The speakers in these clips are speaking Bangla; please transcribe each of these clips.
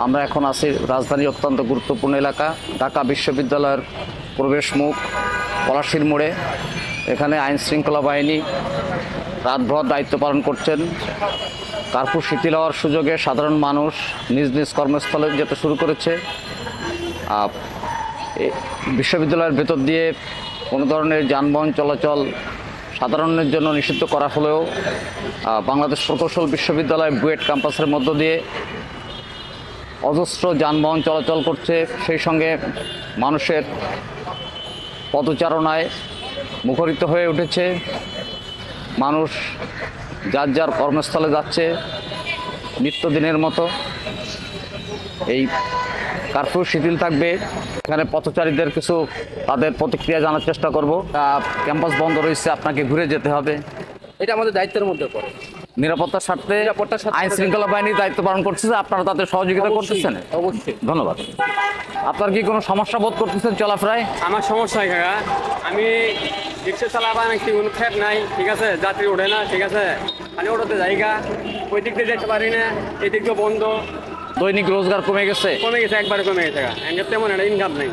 আমরা এখন আছি রাজধানীর অত্যন্ত গুরুত্বপূর্ণ এলাকা ঢাকা বিশ্ববিদ্যালয়ের প্রবেশ মুখ পলাশীর মোড়ে। এখানে আইন শৃঙ্খলা বাহিনী রাতভর দায়িত্ব পালন করছেন। কার্ফিউ শিথিল হওয়ার সুযোগে সাধারণ মানুষ নিজ নিজ কর্মস্থলে যেতে শুরু করেছে। বিশ্ববিদ্যালয়ের ভেতর দিয়ে কোনো ধরনের যানবাহন চলাচল সাধারণের জন্য নিষিদ্ধ করা হলেও বাংলাদেশ প্রকৌশল বিশ্ববিদ্যালয় বুয়েট ক্যাম্পাসের মধ্য দিয়ে অজস্র যানবাহন চলাচল করছে। সেই সঙ্গে মানুষের পদচারণায় মুখরিত হয়ে উঠেছে। মানুষ যার যার কর্মস্থলে যাচ্ছে নিত্যদিনের মতো। এই কার্ফিউ শিথিল থাকবে। এখানে পথচারীদের কিছু তাদের প্রতিক্রিয়া জানার চেষ্টা করব। ক্যাম্পাস বন্ধ রয়েছে, আপনাকে ঘুরে যেতে হবে। এটা আমাদের দায়িত্বের মধ্যে পড়ে। নিরাপত্তার স্বার্থে আইন শৃঙ্খলা বাহিনী দায়িত্ব পালন করতেছে, আপনারা তাদের সহযোগিতা করতেছেন। অবশ্যই, ধন্যবাদ। আপনার কি কোনো সমস্যা বোধ করতেছেন চলাফেরায়? আমার সমস্যা হয় কাকা, আমি রিক্সা চালাবা নাকি কোনো ফ্যাট নাই, ঠিক আছে, যাত্রী ওঠে না, ঠিক আছে, আমি ওটাতে জায়গা ওই দিক দিয়ে যেতে পারি না, এই দিক দিয়ে বন্ধ। দৈনিক রোজগার কমে গেছে? একবারে কমে গেছে কাকা, তেমন একটা ইনকাম নেই,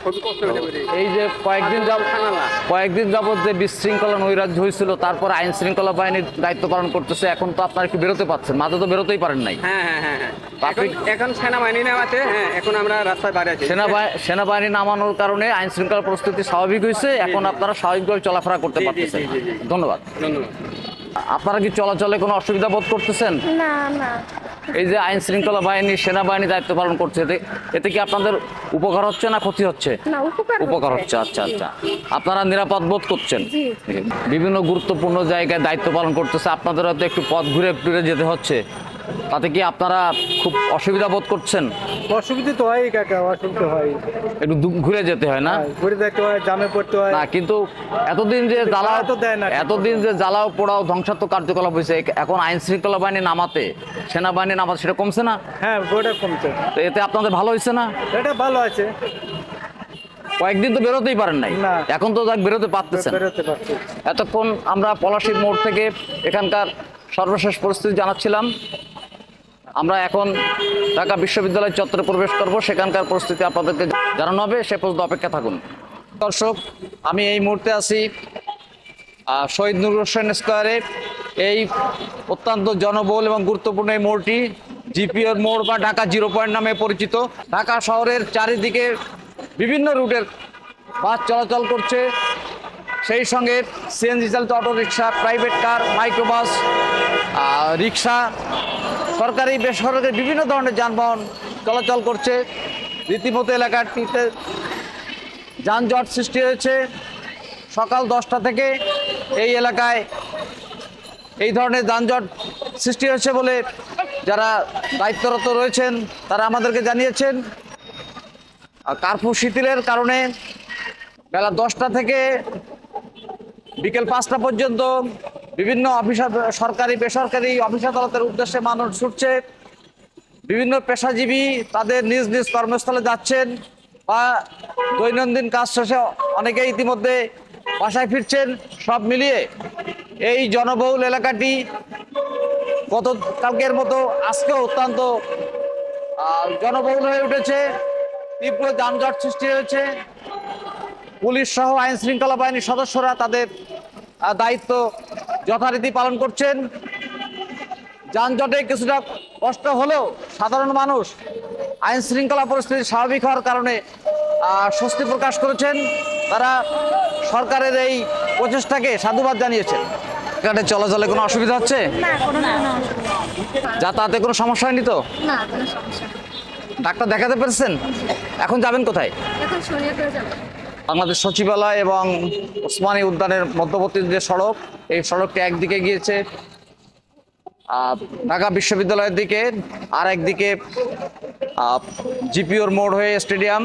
খুবই কষ্ট হতে পারি। এই যে কয়েকদিন যাবত যে বিশৃঙ্খলা নৈরাজ্য হয়েছিল, তারপর আইন শৃঙ্খলা বাহিনীর দায়িত্ব পালন করতেছে, এখন তো আপনারা একটু বেরোতে পারছেন, মাঝে তো বেরোতেই পারেন নাই। হ্যাঁ, এখন সেনাবাহিনী নামাতে, এখন আমরা রাস্তায় বাইরে আছি। সেনাবাহিনী নামানোর কারণে আইন শৃঙ্খলা পরিস্থিতি স্বাভাবিক হয়েছে, এখন আপনারা স্বাভাবিকভাবে চলাফেরা করতে পারতেছেন। ধন্যবাদ। আপনারা কি চলাচলে কোনো অসুবিধা বোধ করতেছেন? না না। এই যে আইন শৃঙ্খলা বাহিনী সেনাবাহিনী দায়িত্ব পালন করছে, এতে কি আপনাদের উপকার হচ্ছে না ক্ষতি হচ্ছে? না, উপকার হচ্ছে। আচ্ছা, আপনারা নিরাপদ বোধ করছেন? বিভিন্ন গুরুত্বপূর্ণ জায়গায় দায়িত্ব পালন করতেছে, আপনাদের হয়তো একটু পথ ঘুরে ঘুরে যেতে হচ্ছে, তাতে কি আপনারা খুব অসুবিধা বোধ করছেন? অসুবিধা তো হয় কাকা, অসুবিধা হয়, একটু ঘুরে যেতে হয় না? ঘুরে দেখতে হয়, জামে পড়তে হয় না, কিন্তু এতদিন যে জ্বালাও পোড়াও ধ্বংসাত্মক কার্যকলাপ হয়েছে, এখন আইন শৃঙ্খলা বাহিনী নামাতে, সেনাবাহিনী নামাতে, সেটা কমছে না? হ্যাঁ, ওটা কমছে। তো এতে আপনাদের ভালো হয়েছে না? এটা ভালো আছে। কয়েকদিন তো বেরোতেই পারেন নাই, এখন তো বেরোতে পারতেছেন। এতক্ষণ আমরা পলাশীর মোড় থেকে এখানকার সর্বশেষ পরিস্থিতি জানাচ্ছিলাম। আমরা এখন ঢাকা বিশ্ববিদ্যালয় চত্বরে প্রবেশ করব, সেখানকার পরিস্থিতি আপনাদেরকে জানানো হবে, সে পর্যন্ত অপেক্ষা থাকুন। দর্শক, আমি এই মুহূর্তে আছি শহীদ নূর হোসেন স্কোয়ারে। এই অত্যন্ত জনবহুল এবং গুরুত্বপূর্ণ এই মোড়টি জিপিওর মোড় বা ঢাকা 0 পয়েন্ট নামে পরিচিত। ঢাকা শহরের চারিদিকে বিভিন্ন রুটের বাস চলাচল করছে, সেই সঙ্গে সিএনজি চালিত অটোরিকশা, প্রাইভেট কার, মাইক্রোবাস, রিক্সা, সরকারি বেসরকারি বিভিন্ন ধরনের যানবাহন চলাচল করছে। রীতিমতো এলাকাটিতে যানজট সৃষ্টি হয়েছে। সকাল 10টা থেকে এই এলাকায় এই ধরনের যানজট সৃষ্টি হয়েছে বলে যারা দায়িত্বরত রয়েছেন তারা আমাদেরকে জানিয়েছেন। কার্ফিউ শিথিলের কারণে বেলা 10টা থেকে বিকেল 5টা পর্যন্ত বিভিন্ন সরকারি বেসরকারি অফিস আদালতের উদ্দেশ্যে মানুষ ছুটছে। বিভিন্ন পেশাজীবী তাদের নিজ নিজ কর্মস্থলে যাচ্ছেন বা দৈনন্দিন কাজ শেষে অনেকে ইতিমধ্যে বাসায় ফিরছেন। সব মিলিয়ে এই জনবহুল এলাকাটি গতকালকের মতো আজকেও অত্যন্ত জনবহুল হয়ে উঠেছে। তীব্র যানজট সৃষ্টি হয়েছে। পুলিশ সহ আইন শৃঙ্খলা বাহিনীর সদস্যরা তাদের দায়িত্ব যথারীতি পালন করছেন। যানজটে কিছুটা কষ্ট হলেও সাধারণ মানুষ আইন শৃঙ্খলা পরিস্থিতি স্বাভাবিক হওয়ার কারণে স্বস্তি প্রকাশ করেছেন। তারা সরকারের এই প্রচেষ্টাকে সাধুবাদ জানিয়েছেন। এখানে চলাচলে কোনো অসুবিধা হচ্ছে? যাতায়াতে কোনো সমস্যা হয়নি তো? ডাক্তার দেখাতে পেরেছেন? এখন যাবেন কোথায়? বাংলাদেশ সচিবালয় এবং ওসমানী উদ্যানের মধ্যবর্তী যে সড়ক, এই সড়কটি একদিকে গিয়েছে ঢাকা বিশ্ববিদ্যালয়ের দিকে, আর একদিকে জিপিওর মোড় হয়ে স্টেডিয়াম।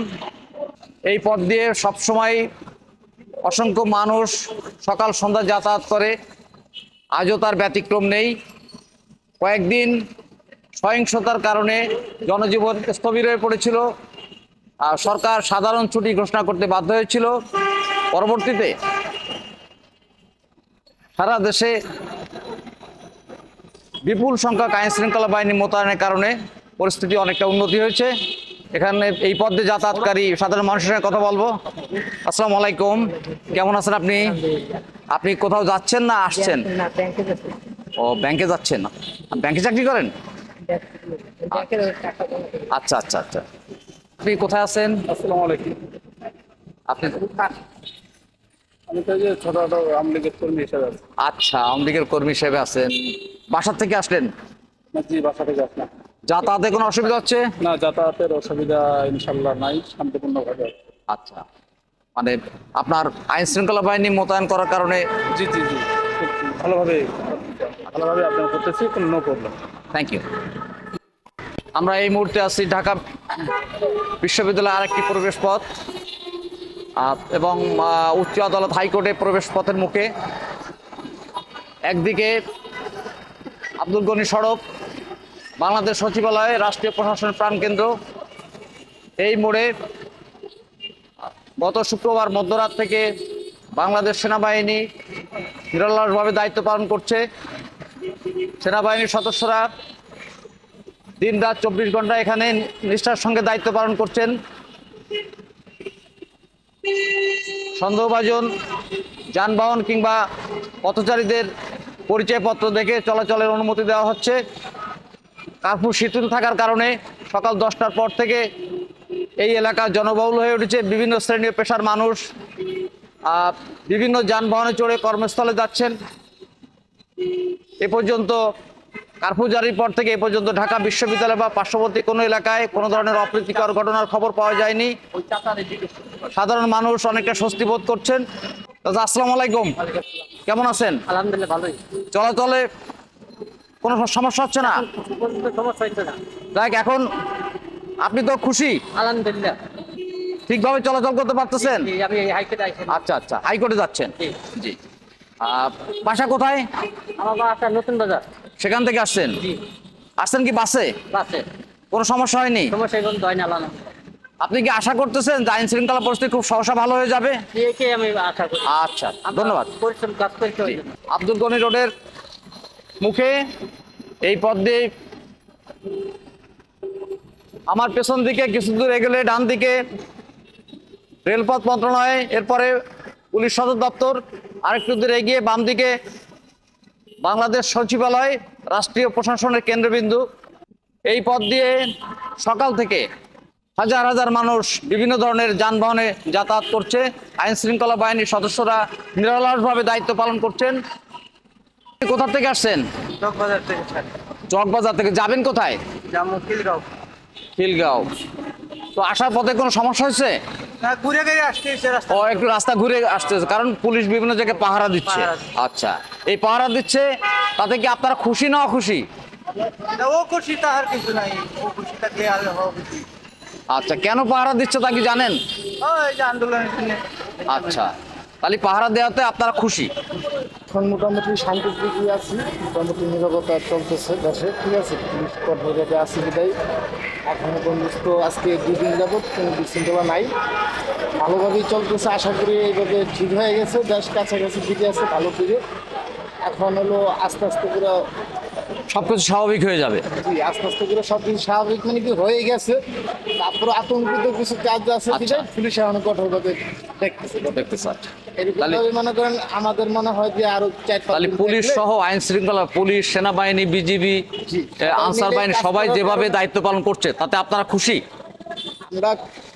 এই পথ দিয়ে সবসময় অসংখ্য মানুষ সকাল সন্ধ্যা যাতায়াত করে, আজও তার ব্যতিক্রম নেই। কয়েকদিন সহিংসতার কারণে জনজীবন স্থবির হয়ে পড়েছিল, সরকার সাধারণ ছুটি ঘোষণা করতে বাধ্য হয়েছিল। পরবর্তীতে সারা দেশে বিপুল সংখ্যক আইন শৃঙ্খলা বাহিনী মোতায়েনের কারণে পরিস্থিতি অনেকটা উন্নতি হয়েছে। এখানে এই পথে যাতায়াতকারী সাধারণ মানুষের সঙ্গে কথা বলবো। আসসালামু আলাইকুম, কেমন আছেন আপনি? আপনি কোথাও যাচ্ছেন না আসছেন? না, ব্যাংকে যাচ্ছি। ও, ব্যাংকে যাচ্ছেন? ব্যাংকে চাকরি করেন? ব্যাংকের টাকা জমা করি। আচ্ছা আচ্ছা আচ্ছা। আপনি কোথায় আছেন? আসসালামু আলাইকুম। আপনি আমি তো যে ছোটখাটো আমলিগের কর্মী হিসেবে আছি। আচ্ছা, আওয়ামী লীগের কর্মী হিসেবে আছেন। বাসার থেকে আসলেন? জি, বাসা থেকে আসলাম। যাতায়াতে কোনো অসুবিধা হচ্ছে? না, যাতায়াতের অসুবিধা ইনশাল্লাহ নাই, শান্তিপূর্ণভাবে আছে। আচ্ছা, মানে আপনার আইন শৃঙ্খলা বাহিনী মোতায়েন করার কারণে। জি জি জি, খুব ভালোভাবে আপনার করতেছি, কোনো নো প্রবলেম। Thank you. আমরা এই মুহূর্তে আছি ঢাকা বিশ্ববিদ্যালয়ের আরেকটি প্রবেশ পথ এবং উচ্চ আদালত হাইকোর্টে প্রবেশ পথের মুখে। একদিকে আব্দুল গনি সড়ক, বাংলাদেশ সচিবালয়, রাষ্ট্রীয় প্রশাসনের প্রাণকেন্দ্র। এই মোড়ে গত শুক্রবার মধ্যরাত থেকে বাংলাদেশ সেনাবাহিনী নিরলসভাবে দায়িত্ব পালন করছে। সেনাবাহিনীর সদস্যরা দিন রাত 24 ঘন্টা এখানে নিষ্ঠার সঙ্গে দায়িত্ব পালন করছেন। সন্দেহভাজন যানবাহন কিংবা পথচারীদের পরিচয়পত্র দেখে চলাচলের অনুমতি দেওয়া হচ্ছে। কার্ফু শিথিল থাকার কারণে সকাল 10টার পর থেকে এই এলাকা জনবহুল হয়ে উঠেছে। বিভিন্ন শ্রেণী ও পেশার মানুষ বিভিন্ন যানবাহনে চড়ে কর্মস্থলে যাচ্ছেন। এ পর্যন্ত কার্ফু জারির পর থেকে এ পর্যন্ত ঢাকা বিশ্ববিদ্যালয় বা পার্শ্ববর্তী কোনো এলাকায় কোনো ধরনের অপ্রীতিকর ঘটনার খবর পাওয়া যায়নি। সাধারণ মানুষ অনেকটা স্বস্তি বোধ করছেন। দাদা, আসসালামু আলাইকুম, কেমন আছেন? আলহামদুলিল্লাহ ভালোই। চলাচলে কোনো সমস্যা হচ্ছে না? সমস্যা হচ্ছে না। দেখ, এখন আপনি তো খুশি, আলহামদুলিল্লাহ। ঠিকভাবে চলাচল করতে পারতেছেন? আমি হাইকোর্টে আইছি। আচ্ছা আচ্ছা, হাইকোর্টে যাচ্ছেন? জি। জি। বাসা কোথায়? আমার বাসা নতুন বাজার। সেখান থেকে আসছেন? জি। আসছেন কি বাসে? বাসে কোনো সমস্যা হয়নি? সমস্যা এখন হয় না, আলাদা। আপনি কি আশা করতেছেন যে আইন শৃঙ্খলা পরিস্থিতি খুব সহসা ভালো হয়ে যাবে? একে আমি আশা করি। আচ্ছা, ধন্যবাদ। পরিশ্রম কাজ করতে হবে। আব্দুল গনি রোডের মুখে এই পথ দিয়ে আমার পেছন দিকে কিছু দূর এগোলে ডান দিকে রেলপথ মন্ত্রণালয়, এরপরে পুলিশ সদর দপ্তর, আরেকটু দূর এগিয়ে বাম দিকে বাংলাদেশ সচিবালয়, রাষ্ট্রীয় প্রশাসনের কেন্দ্রবিন্দু। এই পথ দিয়ে সকাল থেকে হাজার হাজার মানুষ বিভিন্ন ধরনের যানবাহনে যাতায়াত করছে। আইন শৃঙ্খলা বাহিনীর সদস্যরা নিরলসভাবে দায়িত্ব পালন করছেন। কোথা থেকে আসছেন? চকবাজার থেকে চকবাজার থেকে। যাবেন কোথায়? জামু খিলগাঁও। খিলগাঁও। তো আসার পথে কোনো সমস্যা হয়েছে? না, ঘুরে ঘুরে আসতে এসে রাস্তা। ও, একটু রাস্তা ঘুরে আসতেছে, কারণ পুলিশ বিভিন্ন জায়গায় পাহারা দিচ্ছে। আচ্ছা, এই পাহারা দিচ্ছে, তাতে কি আপনারা খুশি না অখুশি? ও খুশি তাহার কিছু নাই, ও খুশি থাকলে আর হবে কি? আচ্ছা, কেন পাহারা দিচ্ছে তা কি জানেন? ওই যে আন্দোলনের জন্য। আচ্ছা, তাহলে পাহারা দেওয়াতে আপনারা খুশি? এখন মোটামুটি শান্তির দিকে আছি, মোটামুটি নিরাপত্তা চলতেছে দেশে, ঠিক আছে। পুলিশ কঠোরভাবে আছি বিদায় এখনো পর্যন্ত আজকে 2 দিন যাবৎ কোনো বিশৃঙ্খলা নাই, ভালোভাবেই চলতেছে। আশা করি এইভাবে ঠিক হয়ে গেছে, দেশ কাছাকাছি দিকে আছে ভালো করে। এখন হলো আস্তে আস্তে করে সবকিছু স্বাভাবিক হয়ে যাবে। জি, আস্তে আস্তে করে সব কিছু স্বাভাবিক মানে কি হয়ে গেছে। তারপরে আতঙ্কিত কিছু কাজ আছে, আচ্ছা। পুলিশ এখন কঠোরভাবে দেখতেছে। দেখতে স্যার, এরকম তাহলে- ভাবে মনে করেন আমাদের মনে হয় যে আরো 4-5 তাহলে দিন পুলিশ থাকলে- সহ আইন শৃঙ্খলা, পুলিশ, সেনাবাহিনী, বিজিবি, জি। আনসার বাহিনী কাজ সবাই করার যেভাবে কারণে- দায়িত্ব পালন করছে তাতে আপনারা খুশি? আমরা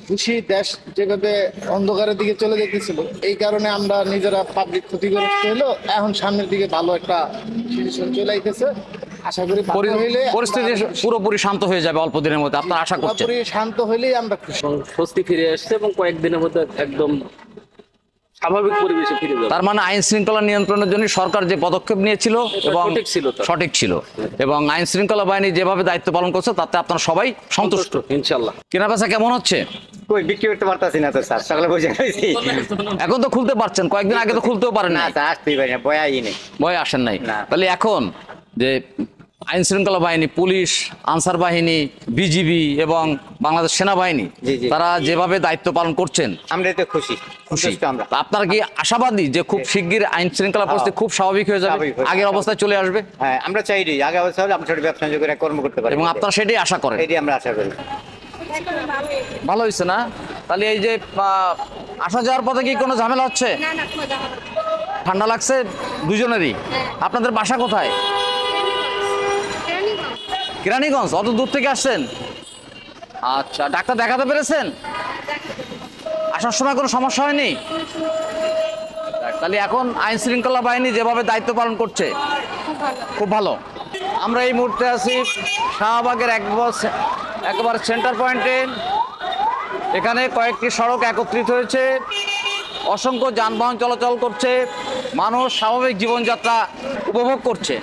খুশি। দেশ যেভাবে অন্ধকারের দিকে চলে যেতেছিল, এই কারণে আমরা নিজেরা পাবলিক ক্ষতিগ্রস্ত হলো। এখন সামনের দিকে ভালো একটা সিচুয়েশন চলে আইতেছে। আশা করি ভালো হইলে পরিস্থিতি পুরোপুরি শান্ত হয়ে যাবে অল্প দিনের মধ্যে, আপনারা আশা করছেন? পুরোপুরি শান্ত হইলেই আমরা খুশি। স্বস্তি ফিরে আসছে এবং কয়েকদিনের মধ্যে একদম স্বাভাবিক পরিবেশে ফিরে যাবে। তার মানে আইন শৃঙ্খলা নিয়ন্ত্রণের জন্য সরকার যে পদক্ষেপ নিয়েছিল এবং সঠিক ছিল তো। সঠিক ছিল, এবং আইন শৃঙ্খলা বাহিনী যেভাবে দায়িত্ব পালন করছে তাতে আপনারা সবাই সন্তুষ্ট। ইনশাল্লাহ। কেনাবেচা কেমন হচ্ছে? কই বিক্রি করতে পারতাছি না তো স্যার, সকালে বসে রয়েছি। এখন তো খুলতে পারছেন, কয়েকদিন আগে তো খুলতেও পারেন না না, স্যার, আসতেই পারি না, বয়াই নেই। ভয় আসেন নাই। না। তাহলে এখন যে আইন শৃঙ্খলা বাহিনী, পুলিশ, আনসার বাহিনী, বিজিবি এবং বাংলাদেশ সেনাবাহিনী জি, জি। তারা যেভাবে দায়িত্ব পালন করছেন আমরা এতে খুশি খুশি সন্তুষ্ট আমরা। তা আপনারা কি আশাবাদী যে খুব শিগগির আইন শৃঙ্খলা পরিস্থিতি খুব স্বাভাবিক হয়ে যাবে, স্বাভাবিক হয়ে যাবে। আগের অবস্থায় চলে আসবে হ্যাঁ, আমরা চাই রে আগে অবস্থা হলে আমরা ছোট ব্যবসা বাণিজ্য করে কর্ম করতে পারি এবং আপনারা সেটাই আশা করেন? এটাই আমরা আশা করি। ভালো হয়েছে না? তাহলে এই যে আসা যাওয়ার পথে কি কোনো ঝামেলা হচ্ছে? না না কোনো ঝামেলা নেই। ঠান্ডা লাগছে দুজনেরই? আপনাদের বাসা কোথায়? কেরানীগঞ্জ। কেরানীগঞ্জ? অত দূর থেকে আসছেন? আচ্ছা, ডাক্তার দেখাতে পেরেছেন? আসার সময় কোনো সমস্যা হয়নি? তাহলে এখন আইন শৃঙ্খলা বাহিনী যেভাবে দায়িত্ব পালন করছে খুব ভালো। খুব ভালো। আমরা এই মুহূর্তে আছি শাহবাগের একেবারে সেন্টার পয়েন্টে। এখানে কয়েকটি সড়ক একত্রিত হয়েছে, অসংখ্য যানবাহন চলাচল করছে, মানুষ স্বাভাবিক জীবনযাত্রা উপভোগ করছে।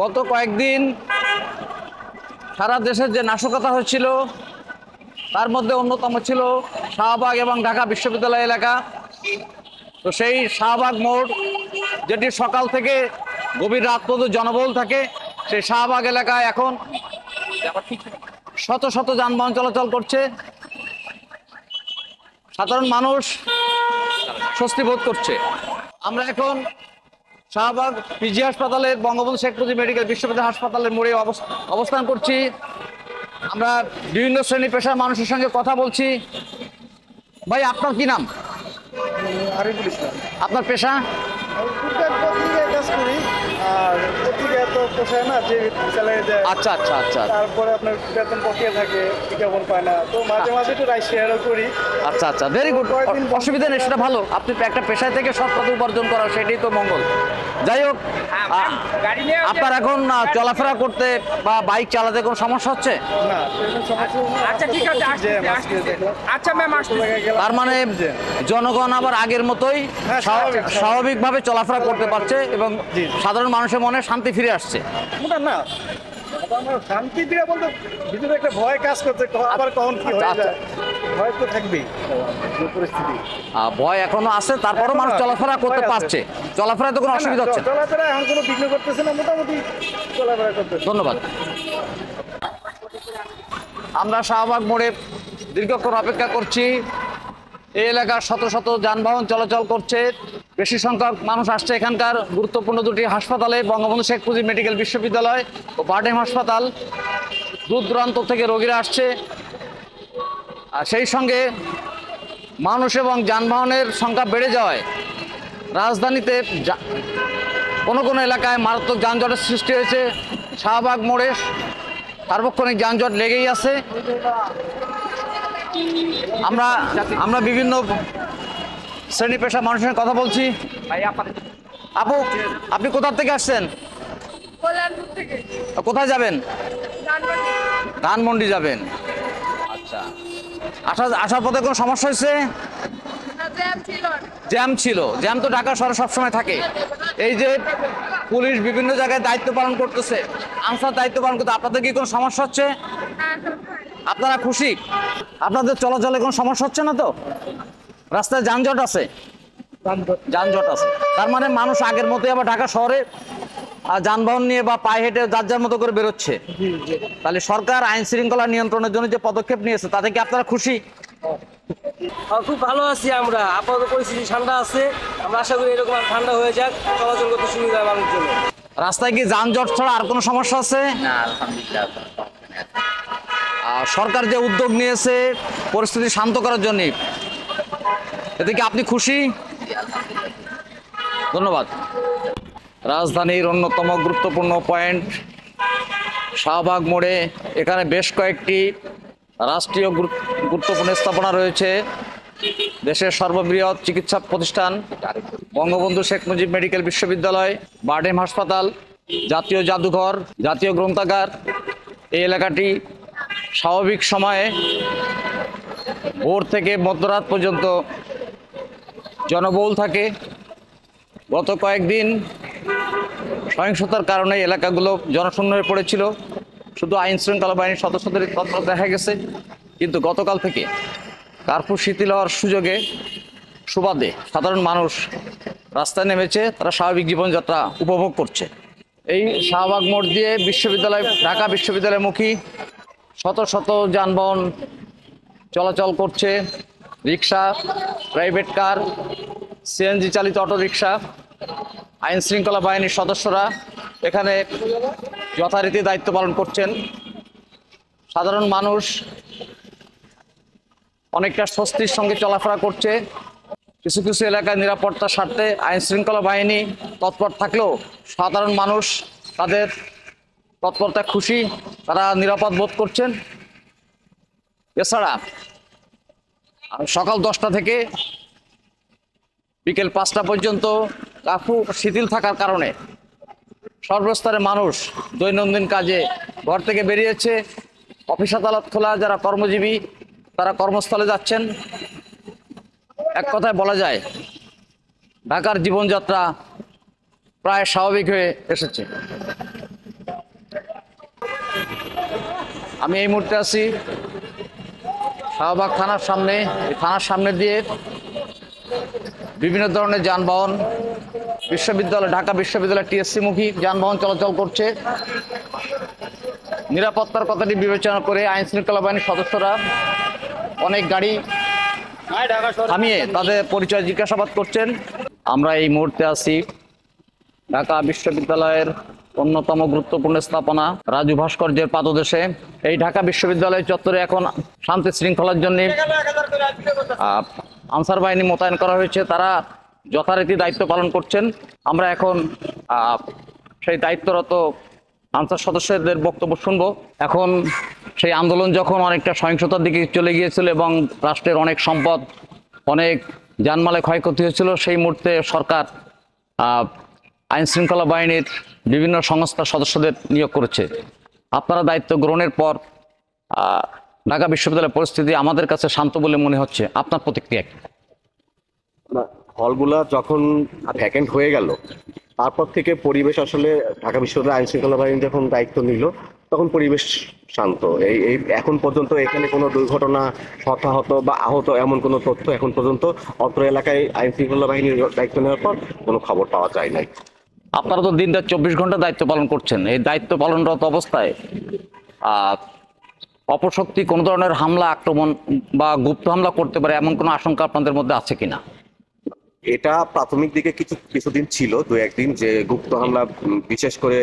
গত কয়েকদিন সারা দেশের যে নাশকতা হয়েছিল তার মধ্যে অন্যতম ছিল শাহবাগ এবং ঢাকা বিশ্ববিদ্যালয় এলাকা। তো সেই শাহবাগ মোড়, যেটি সকাল থেকে গভীর রাত পর্যন্ত জনবহুল থাকে, সেই শাহবাগ এলাকায় এখন শত শত যানবাহন চলাচল করছে। সাধারণ মানুষ স্বস্তি বোধ করছে। আমরা এখন শাহবাগ পিজি হাসপাতালের বঙ্গবন্ধু শেখ মুজিব মেডিকেল বিশ্ববিদ্যালয় হাসপাতালের মোড়ে অবস্থান করছি। আমরা বিভিন্ন শ্রেণী পেশার মানুষের সঙ্গে কথা বলছি। ভাই, আপনার কি নাম? আরিফুল ইসলাম। আপনার পেশা? টুকটাক পত্রিকায় কাজ করি, আর পত্রিকায় তো পোষায় না, যে চালিয়ে যায়। আচ্ছা আচ্ছা আচ্ছা তারপরে আপনার বেতন প্রক্রিয়া থাকে, বিজ্ঞাপন পায় না, তো মাঝে মাঝে একটু রাইড শেয়ারও করি। আচ্ছা আচ্ছা, ভেরি গুড। অসুবিধা নেই, সেটা ভালো। আপনি একটা পেশায় থেকে সৎ পথে উপার্জন করা, সেটাই তো মঙ্গল। যাই হোক, আপনার এখন চলাফেরা করতে বা বাইক চালাতে কোনো সমস্যা হচ্ছে? না, সেরকম সমস্যা নেই। আচ্ছা ঠিক আছে, জ্যাম আজকে দেখলাম। আচ্ছা ম্যাম আসতে জায়গায় গেলাম। তার মানে জনগণ আবার আগের মতোই হ্যাঁ, স্বাভাবিক। স্বাভাবিকভাবে চলাফেরা করতে পারছে এবং জি। সাধারণ মানুষের মনে শান্তি ফিরে আসছে। মোটা না, আমার শান্তি দিয়ে বলতে ভিতরে একটা ভয় কাজ করছে, আবার কখন কি হয়ে আচ্ছা, যায়, ভয় তো থাকবেই। যে পরিস্থিতি ভয় এখনো আছে, তারপরও এখনো মানুষ আছে, চলাফেরা করতে ভয় আছে। পারছে। চলাফেরায় তো কোনো অসুবিধা হচ্ছে না। চলাফেরা এখন কোনো বিঘ্ন করতেছে না, মোটামুটি চলাফেরা করতেছে। ধন্যবাদ। আমরা শাহবাগ মোড়ে দীর্ঘক্ষণ অপেক্ষা করছি। এই এলাকার শত শত যানবাহন চলাচল করছে, বেশি সংখ্যক মানুষ আসছে এখানকার গুরুত্বপূর্ণ দুটি হাসপাতালে, বঙ্গবন্ধু শেখ মুজিব মেডিকেল বিশ্ববিদ্যালয় ও বারডেম হাসপাতাল। দূর দূরান্ত থেকে রোগীরা আসছে, আর সেই সঙ্গে মানুষ এবং যানবাহনের সংখ্যা বেড়ে যাওয়ায় রাজধানীতে কোনো কোনো এলাকায় মারাত্মক যানজটের সৃষ্টি হয়েছে। শাহবাগ মোড়ে সার্বক্ষণিক যানজট লেগেই আছে। আমরা বিভিন্ন শ্রেণী পেশা মানুষের সঙ্গে কথা বলছি। আপু, আপনি কোথা থেকে আসছেন? কল্যাণপুর থেকে কোথায় যাবেন? ধানবাড়ি। ধানমন্ডি যাবেন? আচ্ছা, আসার পথে কোনো সমস্যা হয়েছে? না, জ্যাম ছিল না। জ্যাম ছিল? জ্যাম তো ঢাকা শহরে সবসময় থাকে। এই যে পুলিশ বিভিন্ন জায়গায় দায়িত্ব পালন করতেছে, আনসার দায়িত্ব পালন করতে, আপনাদের কি কোনো সমস্যা হচ্ছে? না, সব fine। আপনারা খুশি? আপনাদের চলাচলে কোনো সমস্যা হচ্ছে না তো? রাস্তায় যানজট আছে? যানজট আছে, তার মানে মানুষ আগের মতোই আবার ঢাকা শহরে যানবাহন নিয়ে বা পায়ে হেঁটে যার যার মতো করে বেরোচ্ছে। তাহলে সরকার আইন শৃঙ্খলা নিয়ন্ত্রণের জন্য যে পদক্ষেপ নিয়েছে, তাতে কি আপনারা খুশি? খুব ভালো আছি আমরা। আপাতত পরিস্থিতি ঠান্ডা আছে, আমরা আশা করি এরকম আর ঠান্ডা হয়ে যাক, চলাচল করতে সুবিধা হয় মানুষের জন্য। রাস্তায় কি যানজট ছাড়া আর কোনো সমস্যা আছে? সরকার যে উদ্যোগ নিয়েছে পরিস্থিতি শান্ত করার জন্য, এতে কি আপনি খুশি? ধন্যবাদ। রাজধানীর অন্যতম গুরুত্বপূর্ণ পয়েন্ট শাহবাগ মোড়ে, এখানে বেশ কয়েকটি রাষ্ট্রীয় গুরুত্বপূর্ণ স্থাপনা রয়েছে। দেশের সর্ববৃহৎ চিকিৎসা প্রতিষ্ঠান বঙ্গবন্ধু শেখ মুজিব মেডিকেল বিশ্ববিদ্যালয়, বারডেম হাসপাতাল, জাতীয় জাদুঘর, জাতীয় গ্রন্থাগার। এই এলাকাটি স্বাভাবিক সময়ে ভোর থেকে মধ্যরাত পর্যন্ত জনবহুল থাকে। গত কয়েকদিন সহিংসতার কারণে এলাকাগুলো জনশূন্য হয়ে পড়েছিল, শুধু আইন শৃঙ্খলা বাহিনীর সদস্যদের তৎপরতা দেখা গেছে। কিন্তু গতকাল থেকে কার্ফু শিথিল হওয়ার সুবাদে সাধারণ মানুষ রাস্তায় নেমেছে, তারা স্বাভাবিক জীবনযাত্রা উপভোগ করছে। এই শাহবাগ মোড় দিয়ে ঢাকা বিশ্ববিদ্যালয়মুখী শত শত যানবাহন চলাচল করছে, রিক্সা, প্রাইভেট কার, সিএনজি চালিত অটোরিকশা। আইন শৃঙ্খলা বাহিনীর সদস্যরা এখানে যথারীতি দায়িত্ব পালন করছেন। সাধারণ মানুষ অনেকটা স্বস্তির সঙ্গে চলাফেরা করছে। কিছু কিছু এলাকায় নিরাপত্তার স্বার্থে আইন শৃঙ্খলা বাহিনী তৎপর থাকলেও সাধারণ মানুষ তাদের তৎপরতায় খুশি, তারা নিরাপদ বোধ করছেন। এছাড়া সকাল 10টা থেকে বিকেল 5টা পর্যন্ত কার্ফিউ শিথিল থাকার কারণে সর্বস্তরের মানুষ দৈনন্দিন কাজে ঘর থেকে বেরিয়েছে। অফিস আদালত খোলা, যারা কর্মজীবী তারা কর্মস্থলে যাচ্ছেন। এক কথায় বলা যায় ঢাকার জীবনযাত্রা প্রায় স্বাভাবিক হয়ে এসেছে। আমি এই মুহূর্তে আছি শাহবাগ থানার সামনে। এই থানার সামনে দিয়ে বিভিন্ন ধরনের যানবাহন ঢাকা বিশ্ববিদ্যালয় টিএসসি মুখী যানবাহন চলাচল করছে। নিরাপত্তার কথাটি বিবেচনা করে আইন শৃঙ্খলা বাহিনীর সদস্যরা অনেক গাড়ি থামিয়ে তাদের পরিচয় জিজ্ঞাসাবাদ করছেন। আমরা এই মুহূর্তে আছি ঢাকা বিশ্ববিদ্যালয়ের অন্যতম গুরুত্বপূর্ণ স্থাপনা রাজু ভাস্কর্যের পাদদেশে। এই ঢাকা বিশ্ববিদ্যালয় চত্বরে এখন শান্তি শৃঙ্খলার জন্য আনসার বাহিনী মোতায়েন করা হয়েছে, তারা যথারীতি দায়িত্ব পালন করছেন। আমরা এখন সেই দায়িত্বরত আনসার সদস্যদের বক্তব্য শুনব। এখন সেই আন্দোলন যখন অনেকটা সহিংসতার দিকে চলে গিয়েছিল এবং রাষ্ট্রের অনেক সম্পদ, অনেক জানমালে ক্ষয়ক্ষতি হয়েছিল, সেই মুহূর্তে সরকার আইন শৃঙ্খলা বাহিনীর বিভিন্ন সংস্থার সদস্যদের নিয়োগ করেছে। আপনারা দায়িত্ব গ্রহণের পর ঢাকা বিশ্ববিদ্যালয়ের পরিস্থিতি আমাদের কাছে শান্ত বলে মনে হচ্ছে। আপনার প্রতিক্রিয়া কি? হলগুলা যখন ভ্যাকেন্ট হয়ে গেল তারপর থেকে পরিবেশ আসলে ঢাকা বিশ্ববিদ্যালয় আইন শৃঙ্খলা বাহিনী যখন দায়িত্ব নিল তখন পরিবেশ শান্ত। এই এখন পর্যন্ত এখানে কোনো দুর্ঘটনা, হতাহত বা আহত এমন কোনো তথ্য এখন পর্যন্ত অত্র এলাকায় আইন শৃঙ্খলা বাহিনীর দায়িত্ব নেওয়ার পর কোনো খবর পাওয়া যায় নাই। আপনারা তো দিনটা 24 ঘন্টা দায়িত্ব পালন করছেন। এই দায়িত্ব পালনরত অবস্থায় অপশক্তি কোনো ধরনের হামলা, আক্রমণ বা গুপ্ত হামলা করতে পারে এমন কোনো আশঙ্কা আপনাদের মধ্যে আছে কিনা? এটা প্রাথমিক দিকে কিছুদিন ছিল, 2-1 দিন, যে গুপ্ত হামলা, বিশেষ করে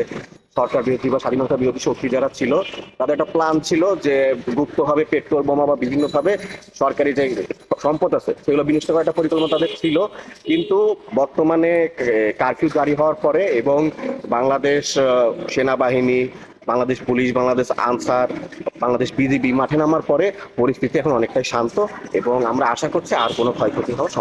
সরকার বিরোধী বা স্বাধীনতা বিরোধী শক্তি যারা ছিল তাদের একটা প্ল্যান ছিল যে গুপ্তভাবে পেট্রোল বোমা বা বিভিন্নভাবে সরকারি যে সম্পদ আছে সেগুলো বিনষ্ট করার একটা পরিকল্পনা তাদের ছিল। কিন্তু বর্তমানে কারফিউ জারি হওয়ার পরে এবং বাংলাদেশ সেনাবাহিনী, বাংলাদেশ পুলিশ, বাংলাদেশ আনসার, বাংলাদেশ বিজিবি মাঠে নামার পরে পরিস্থিতি এখন অনেকটাই শান্ত এবং আমরা আশা করছি আর কোনো ক্ষয়ক্ষতি হওয়ার